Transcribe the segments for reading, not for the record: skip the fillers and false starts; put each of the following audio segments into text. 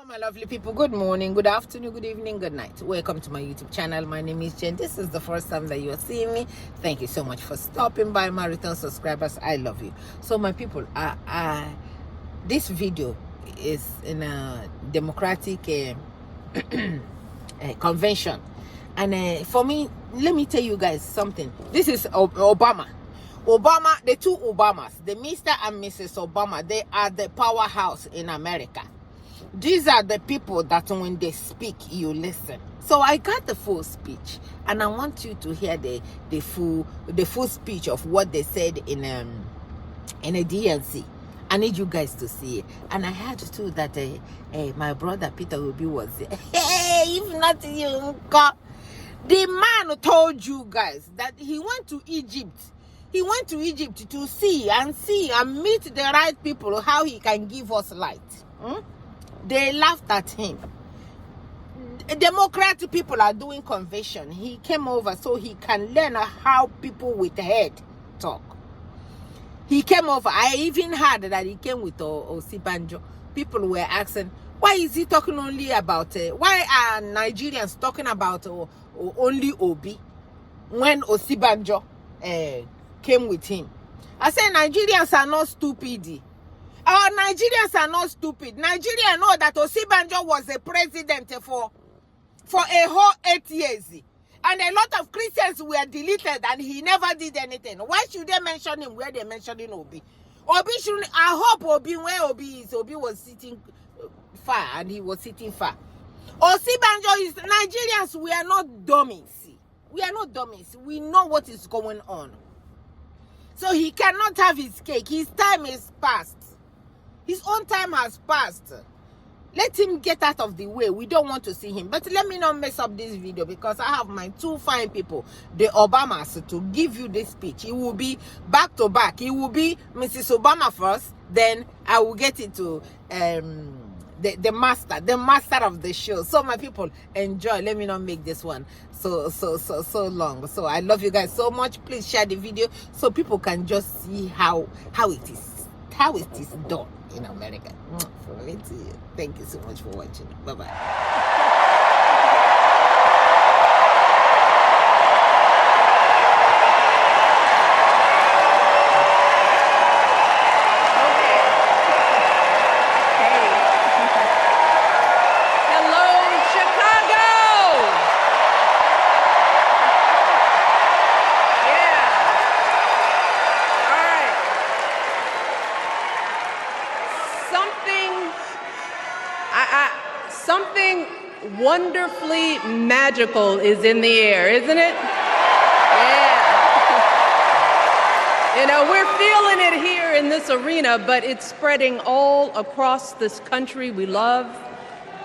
my lovely people. Good morning, good afternoon, good evening, good night. Welcome to my YouTube channel. My name is Jen. This is the first time that you are seeing me. Thank you so much for stopping by. My return subscribers, I love you. So my people, this video is in a democratic convention, and for me, let me tell you guys something. This is Obama, the two Obamas, the Mr. and Mrs. Obama. They are the powerhouse in America. These are the people that when they speak, you listen. So I got the full speech, and I want you to hear the full speech of what they said in a DNC. I need you guys to see it. And I heard too that my brother Peter Obi was there. Hey, if not you, the man told you guys that he went to Egypt. He went to Egypt to see and meet the right people, how he can give us light. They laughed at him. Democratic people are doing convention. He came over so he can learn how people with head talk. He came over. I even heard that he came with Osibanjo. People were asking, why is he talking only about, why are Nigerians talking about only Obi when Osibanjo came with him? I said, Nigerians are not stupid. Our Nigerians are not stupid. Nigeria know that Osibanjo was a president for a whole 8 years. And a lot of Christians were deleted and he never did anything. Why should they mention him where they're mentioning Obi? Obi shouldn't, I hope Obi, where Obi is, Obi was sitting far and he was sitting far. Osibanjo is, Nigerians, we are not dummies. We are not dummies. We know what is going on. So he cannot have his cake. His time is past. His own time has passed. Let him get out of the way. We don't want to see him. But let me not mess up this video because I have my two fine people, the Obamas, to give you this speech. It will be back to back. It will be Mrs. Obama first. Then I will get into the master of the show. So my people, enjoy. Let me not make this one so long. So I love you guys so much. Please share the video so people can just see how it is done in America. Thank you so much for watching. Bye-bye. Something wonderfully magical is in the air, isn't it? Yeah. You know, we're feeling it here in this arena, but it's spreading all across this country we love.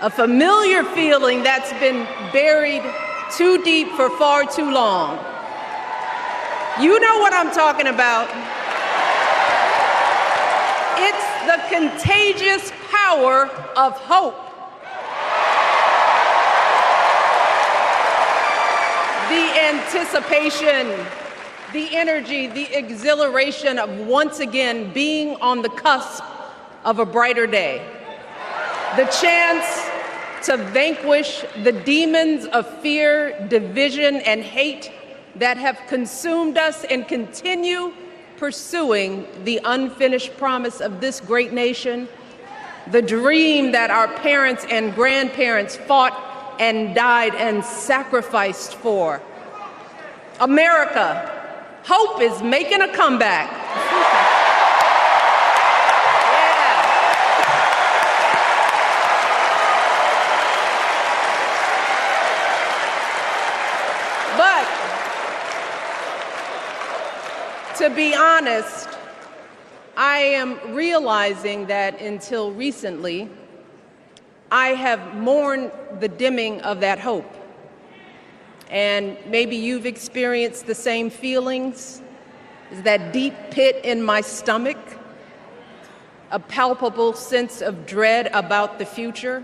A familiar feeling that's been buried too deep for far too long. You know what I'm talking about. It's the contagious power of hope. The anticipation, the energy, the exhilaration of once again being on the cusp of a brighter day. The chance to vanquish the demons of fear, division, and hate that have consumed us and continue pursuing the unfinished promise of this great nation, the dream that our parents and grandparents fought and died and sacrificed for. America, hope is making a comeback. Yeah. But to be honest, I am realizing that until recently, I have mourned the dimming of that hope. And maybe you've experienced the same feelings, that deep pit in my stomach, a palpable sense of dread about the future.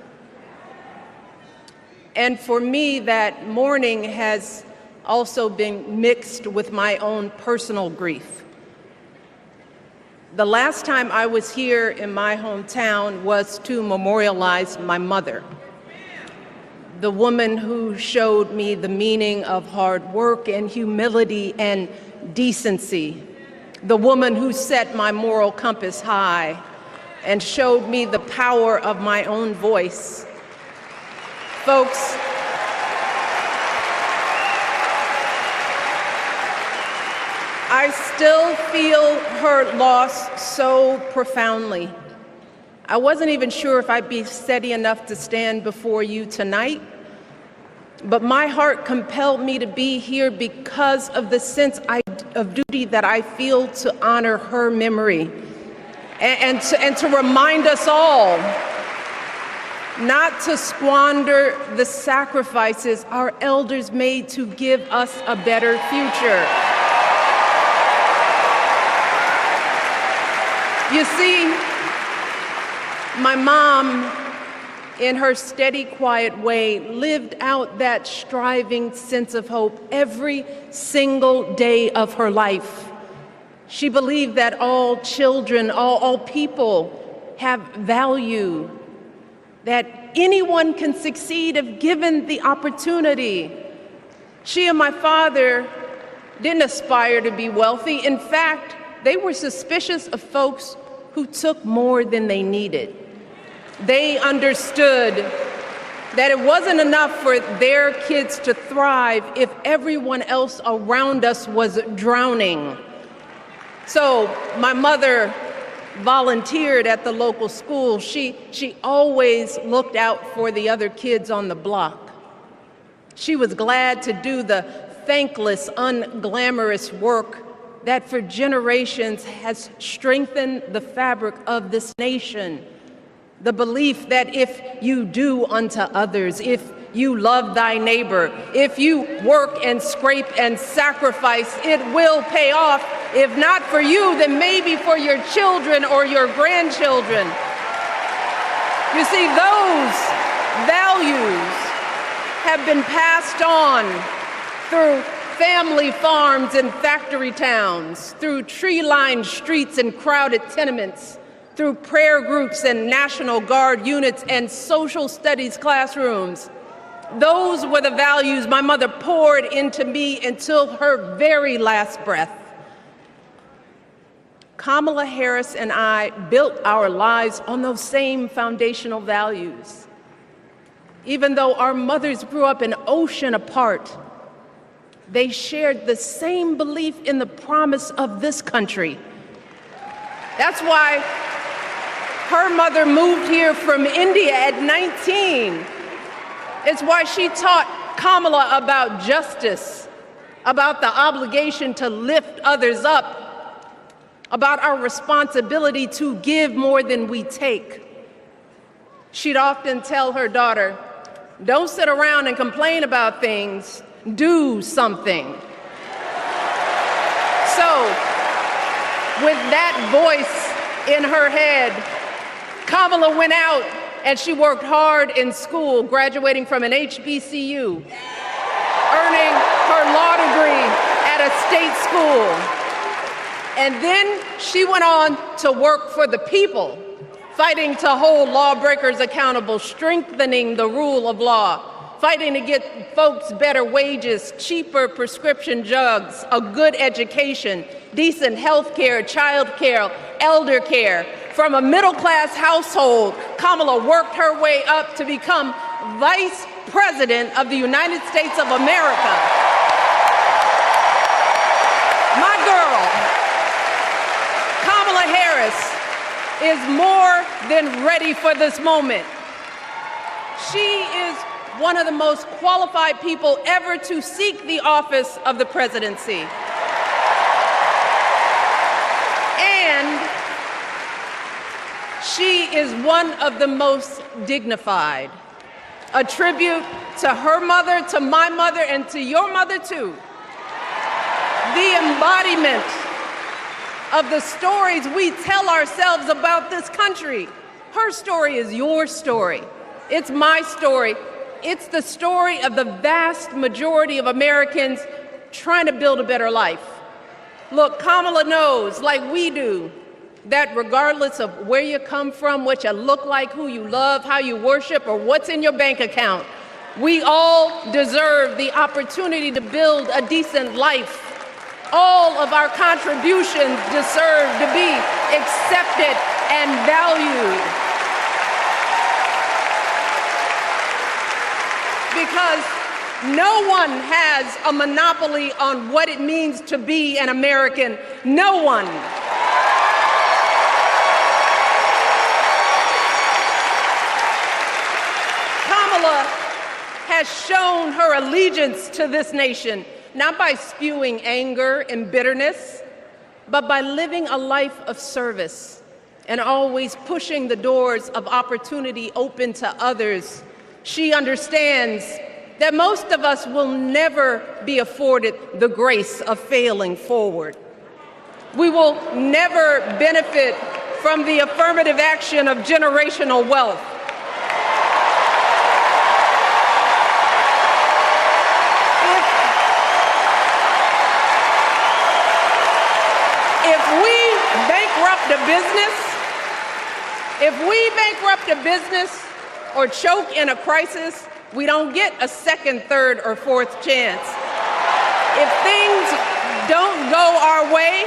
And for me, that mourning has also been mixed with my own personal grief. The last time I was here in my hometown was to memorialize my mother, the woman who showed me the meaning of hard work and humility and decency, the woman who set my moral compass high and showed me the power of my own voice. Folks, I still feel her loss so profoundly. I wasn't even sure if I'd be steady enough to stand before you tonight, but my heart compelled me to be here because of the sense of duty that I feel to honor her memory and to remind us all not to squander the sacrifices our elders made to give us a better future. You see, my mom, in her steady, quiet way, lived out that striving sense of hope every single day of her life. She believed that all children, all people have value, that anyone can succeed if given the opportunity. She and my father didn't aspire to be wealthy. In fact, they were suspicious of folks who took more than they needed. They understood that it wasn't enough for their kids to thrive if everyone else around us was drowning. So my mother volunteered at the local school. She always looked out for the other kids on the block. She was glad to do the thankless, unglamorous work that for generations has strengthened the fabric of this nation. The belief that if you do unto others, if you love thy neighbor, if you work and scrape and sacrifice, it will pay off. If not for you, then maybe for your children or your grandchildren. You see, those values have been passed on through family farms and factory towns, through tree-lined streets and crowded tenements, through prayer groups and National Guard units and social studies classrooms. Those were the values my mother poured into me until her very last breath. Kamala Harris and I built our lives on those same foundational values. Even though our mothers grew up an ocean apart, they shared the same belief in the promise of this country. That's why her mother moved here from India at 19. It's why she taught Kamala about justice, about the obligation to lift others up, about our responsibility to give more than we take. She'd often tell her daughter, "Don't sit around and complain about things. Do something." So, with that voice in her head, Kamala went out and she worked hard in school, graduating from an HBCU, earning her law degree at a state school. And then she went on to work for the people, fighting to hold lawbreakers accountable, strengthening the rule of law, fighting to get folks better wages, cheaper prescription drugs, a good education, decent health care, child care, elder care. From a middle-class household, Kamala worked her way up to become Vice President of the United States of America. My girl, Kamala Harris, is more than ready for this moment. She is one of the most qualified people ever to seek the office of the presidency. And she is one of the most dignified. A tribute to her mother, to my mother, and to your mother too. The embodiment of the stories we tell ourselves about this country. Her story is your story. It's my story. It's the story of the vast majority of Americans trying to build a better life. Look, Kamala knows, like we do, that regardless of where you come from, what you look like, who you love, how you worship, or what's in your bank account, we all deserve the opportunity to build a decent life. All of our contributions deserve to be accepted and valued. Because no one has a monopoly on what it means to be an American. No one. Kamala has shown her allegiance to this nation, not by spewing anger and bitterness, but by living a life of service and always pushing the doors of opportunity open to others. She understands that most of us will never be afforded the grace of failing forward. We will never benefit from the affirmative action of generational wealth. If we bankrupt a business or choke in a crisis, we don't get a second, third, or fourth chance. If things don't go our way,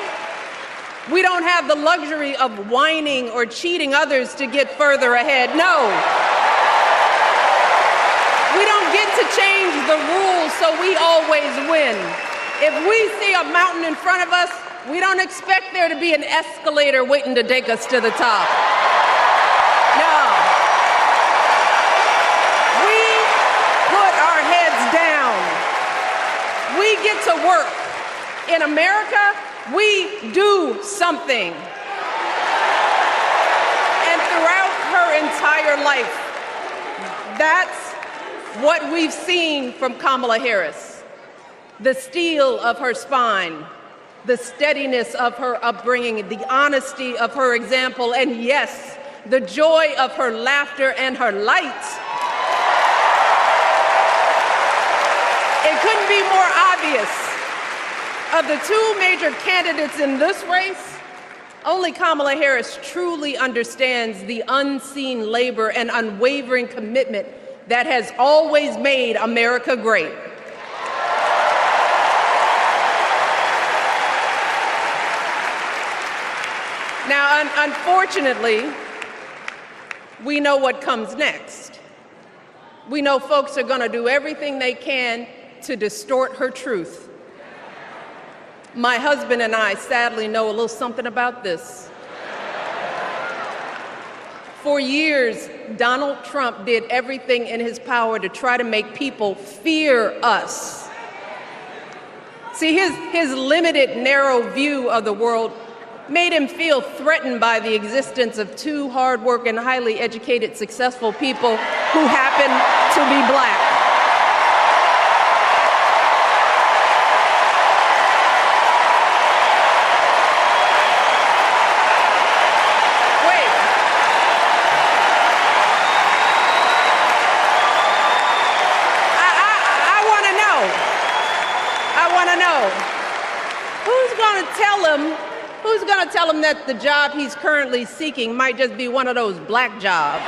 we don't have the luxury of whining or cheating others to get further ahead. No. We don't get to change the rules so we always win. If we see a mountain in front of us, we don't expect there to be an escalator waiting to take us to the top. No. We put our heads down. We get to work. In America, we do something. And throughout her entire life, that's what we've seen from Kamala Harris. The steel of her spine, the steadiness of her upbringing, the honesty of her example, and yes, the joy of her laughter and her light. It couldn't be more obvious. Of the two major candidates in this race, only Kamala Harris truly understands the unseen labor and unwavering commitment that has always made America great. Now, unfortunately, we know what comes next. We know folks are going to do everything they can to distort her truth. My husband and I sadly know a little something about this. For years, Donald Trump did everything in his power to try to make people fear us. See, his limited, narrow view of the world made him feel threatened by the existence of two hard-working, highly educated, successful people who happen to be black. Who's going to tell him that the job he's currently seeking might just be one of those black jobs?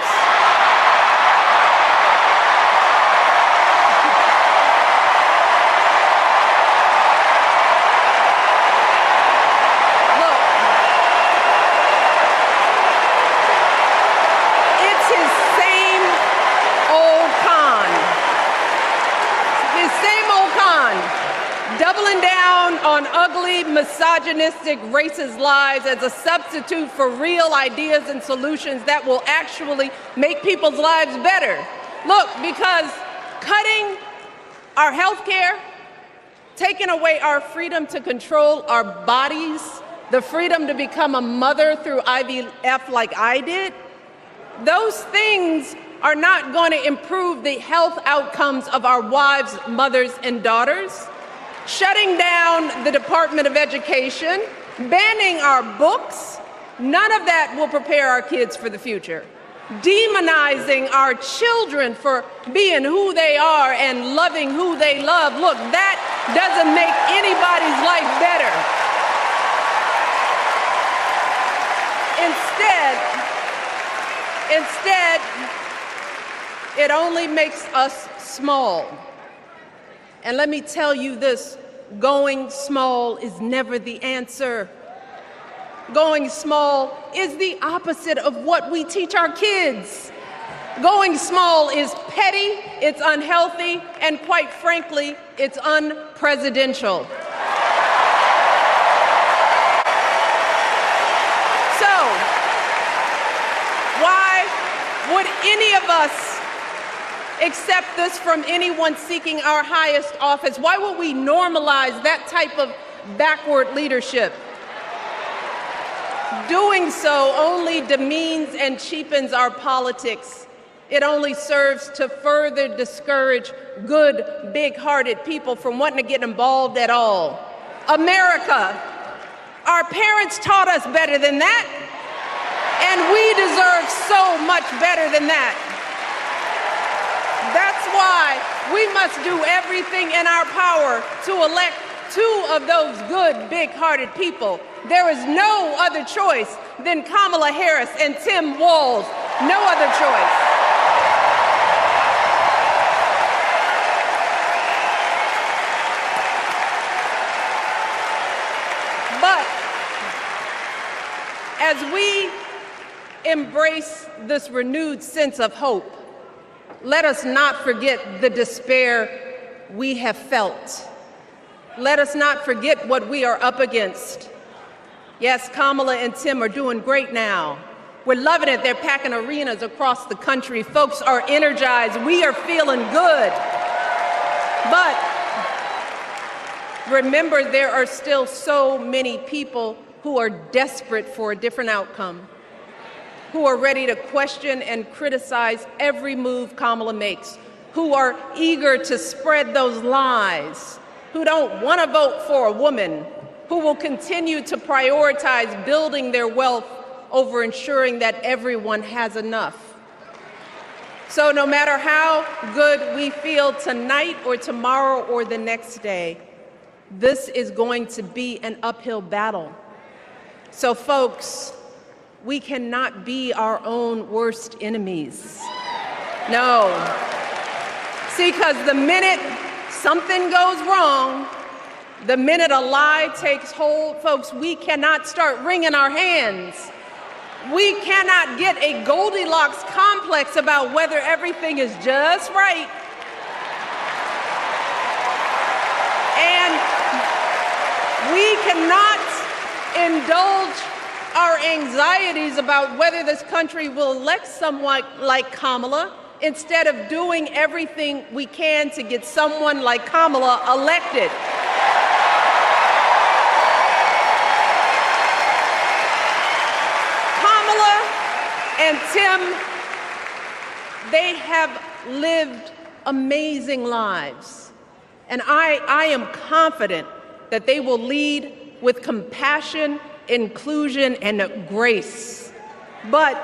Look, it's his same old con. His same old con. Doubling down on ugly, misogynistic, racist lies as a substitute for real ideas and solutions that will actually make people's lives better. Look, because cutting our health care, taking away our freedom to control our bodies, the freedom to become a mother through IVF like I did, those things are not going to improve the health outcomes of our wives, mothers, and daughters. Shutting down the Department of Education, banning our books, none of that will prepare our kids for the future. Demonizing our children for being who they are and loving who they love, look, that doesn't make anybody's life better. Instead, it only makes us small. And let me tell you this, going small is never the answer. Going small is the opposite of what we teach our kids. Going small is petty, it's unhealthy, and quite frankly, it's unpresidential. So, why would any of us accept this from anyone seeking our highest office? Why would we normalize that type of backward leadership? Doing so only demeans and cheapens our politics. It only serves to further discourage good, big-hearted people from wanting to get involved at all. America, our parents taught us better than that, and we deserve so much better than that. That's why we must do everything in our power to elect 2 of those good, big-hearted people. There is no other choice than Kamala Harris and Tim Walz. No other choice. But as we embrace this renewed sense of hope, let us not forget the despair we have felt. Let us not forget what we are up against. Yes, Kamala and Tim are doing great now. We're loving it. They're packing arenas across the country. Folks are energized. We are feeling good. But remember, there are still so many people who are desperate for a different outcome, who are ready to question and criticize every move Kamala makes, who are eager to spread those lies, who don't want to vote for a woman, who will continue to prioritize building their wealth over ensuring that everyone has enough. So no matter how good we feel tonight or tomorrow or the next day, this is going to be an uphill battle. So folks, we cannot be our own worst enemies. No. See, because the minute something goes wrong, the minute a lie takes hold, folks, we cannot start wringing our hands. We cannot get a Goldilocks complex about whether everything is just right. And we cannot indulge our anxieties about whether this country will elect someone like Kamala instead of doing everything we can to get someone like Kamala elected. Kamala and Tim, they have lived amazing lives. And I am confident that they will lead with compassion, inclusion, and grace. But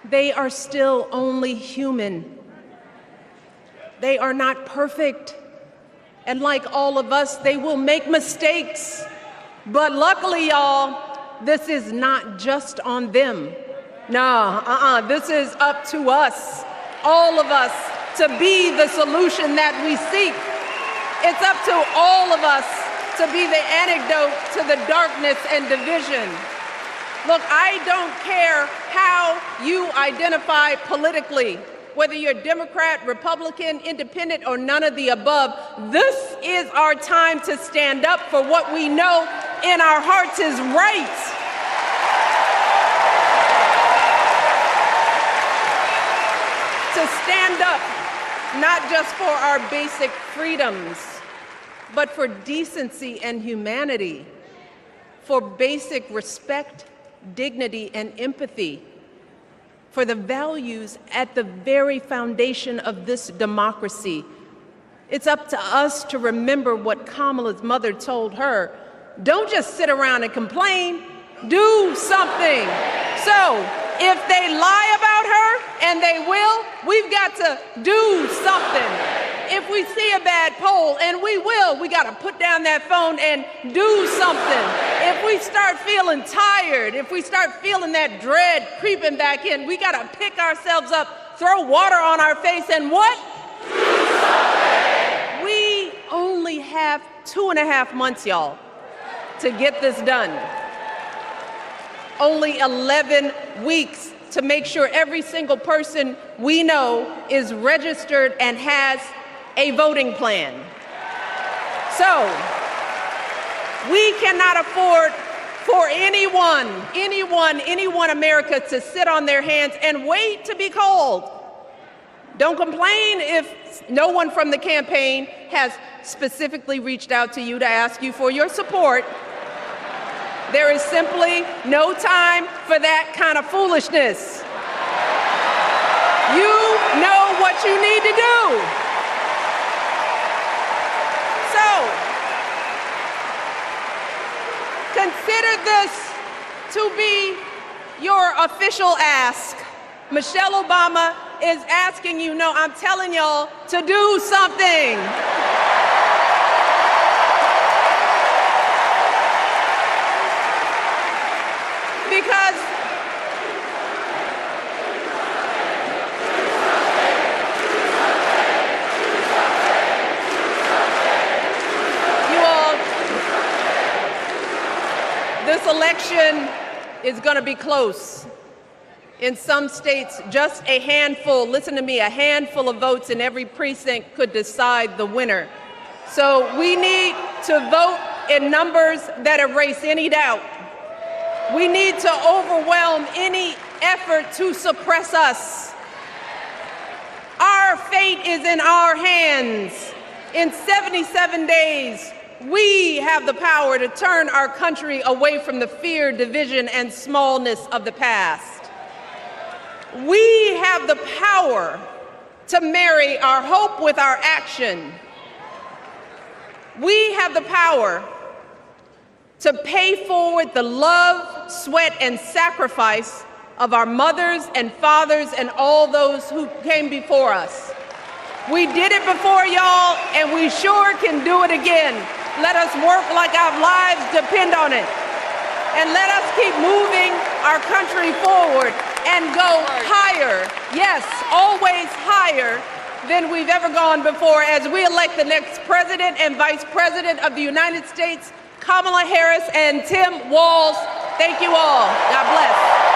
they are still only human. They are not perfect. And like all of us, they will make mistakes. But luckily, y'all, this is not just on them. No, this is up to us, all of us, to be the solution that we seek. It's up to all of us to be the antidote to the darkness and division. Look, I don't care how you identify politically, whether you're Democrat, Republican, Independent, or none of the above. This is our time to stand up for what we know in our hearts is right. To stand up, not just for our basic freedoms, but for decency and humanity, for basic respect, dignity, and empathy, for the values at the very foundation of this democracy. It's up to us to remember what Kamala's mother told her. Don't just sit around and complain, do something. So if they lie about her, and they will, we've got to do something. if we see a bad poll, and we will, we got to put down that phone and do something. If we start feeling tired, if we start feeling that dread creeping back in, we got to pick ourselves up, throw water on our face, and what? We only have 2.5 months, y'all, to get this done. Only 11 weeks to make sure every single person we know is registered and has a voting plan. So, we cannot afford for anyone America to sit on their hands and wait to be called. Don't complain if no one from the campaign has specifically reached out to you to ask you for your support. There is simply no time for that kind of foolishness. You know what you need to do. So, consider this to be your official ask. Michelle Obama is asking you, no, I'm telling y'all to do something. Because you all, this election is going to be close. In some states, just a handful, listen to me, a handful of votes in every precinct could decide the winner. So we need to vote in numbers that erase any doubt. We need to overwhelm any effort to suppress us. Our fate is in our hands. In 77 days, we have the power to turn our country away from the fear, division, and smallness of the past. We have the power to marry our hope with our action. We have the power to pay forward the love, sweat, and sacrifice of our mothers and fathers and all those who came before us. We did it before, y'all, and we sure can do it again. Let us work like our lives depend on it. And let us keep moving our country forward and go higher, yes, always higher than we've ever gone before as we elect the next President and Vice President of the United States, Kamala Harris and Tim Walz. Thank you all. God bless.